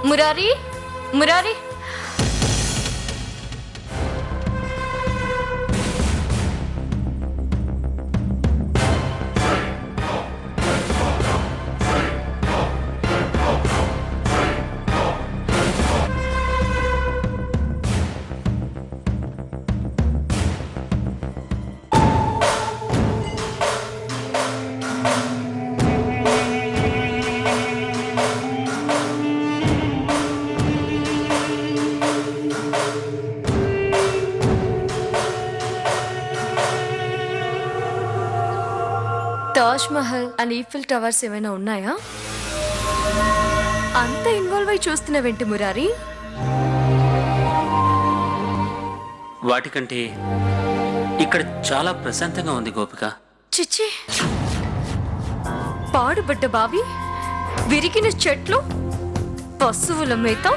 Murari Murari Taj Mahal and Eiffel towers ఏమైనా ఉన్నాయా? అంత ఇన్వాల్వ్ అయి చూస్తున్నావేంటి మురారి? వాటికంటే ఇక్కడ చాలా ప్రశాంతంగా ఉంది గోపిక. చిచ్చి, పాడుబడ్డ బావి, విరిగిన చెట్లు, పశువుల మేత,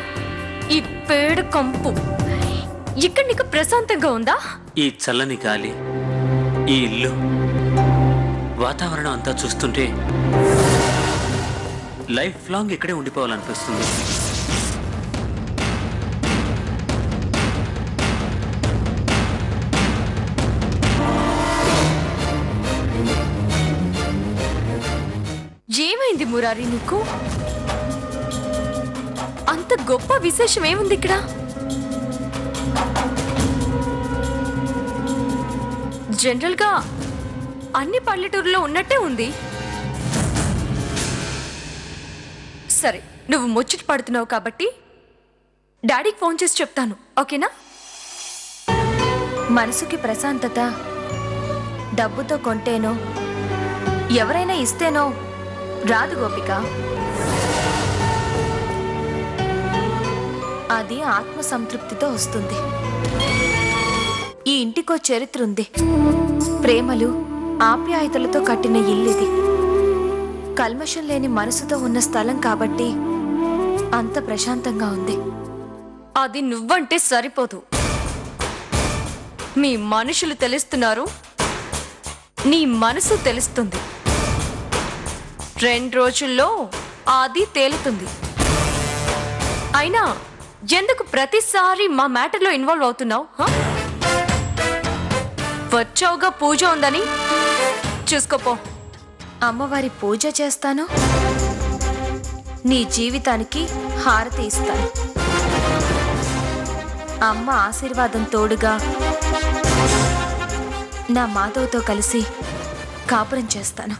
ఈ పేడ కంపు, ఇక్కడ నీకు ప్రశాంతంగా ఉందా? ఈ చల్లని గాలి, ఈ ఇల్లు, వాతావరణం అంతా చూస్తుంటే లైఫ్ లాంగ్ ఇక్కడే ఉండిపోవాలనిపిస్తుంది. ఏమైంది మురారి నీకు? అంత గొప్ప విశేషం ఏముంది ఇక్కడ? జనరల్ గా అన్ని పల్లెటూరులో ఉన్నట్టే ఉంది. సరే, నువ్వు ముచ్చట పడుతున్నావు కాబట్టి డాడీకి ఫోన్ చేసి చెప్తాను, ఓకేనా? మనసుకి ప్రశాంతత డబ్బుతో కొంటేనో ఎవరైనా ఇస్తేనో రాదు గోపిక. అది ఆత్మ సంతృప్తితో వస్తుంది. ఈ ఇంటికో చరిత్ర ఉంది. ప్రేమలు, ఆప్యాయతలతో కట్టిన ఇల్లిది. కల్మషం లేని మనసుతో ఉన్న స్థలం కాబట్టి అంత ప్రశాంతంగా ఉంది. అది నువ్వంటే సరిపోదు. మీ మనుషులు తెలుస్తున్నారు, నీ మనసు తెలుస్తుంది. 2 రోజుల్లో అది తేలుతుంది. అయినా ఎందుకు ప్రతిసారి మా మ్యాటర్లో ఇన్వాల్వ్ అవుతున్నావు? వచ్చావుగా పూజ ఉందని, చూసుకోపో. అమ్మవారి పూజ చేస్తాను, నీ జీవితానికి హారతి ఇస్తాను. అమ్మ ఆశీర్వాదం తోడుగా నా మాధవ్తో కలిసి కాపురం చేస్తాను.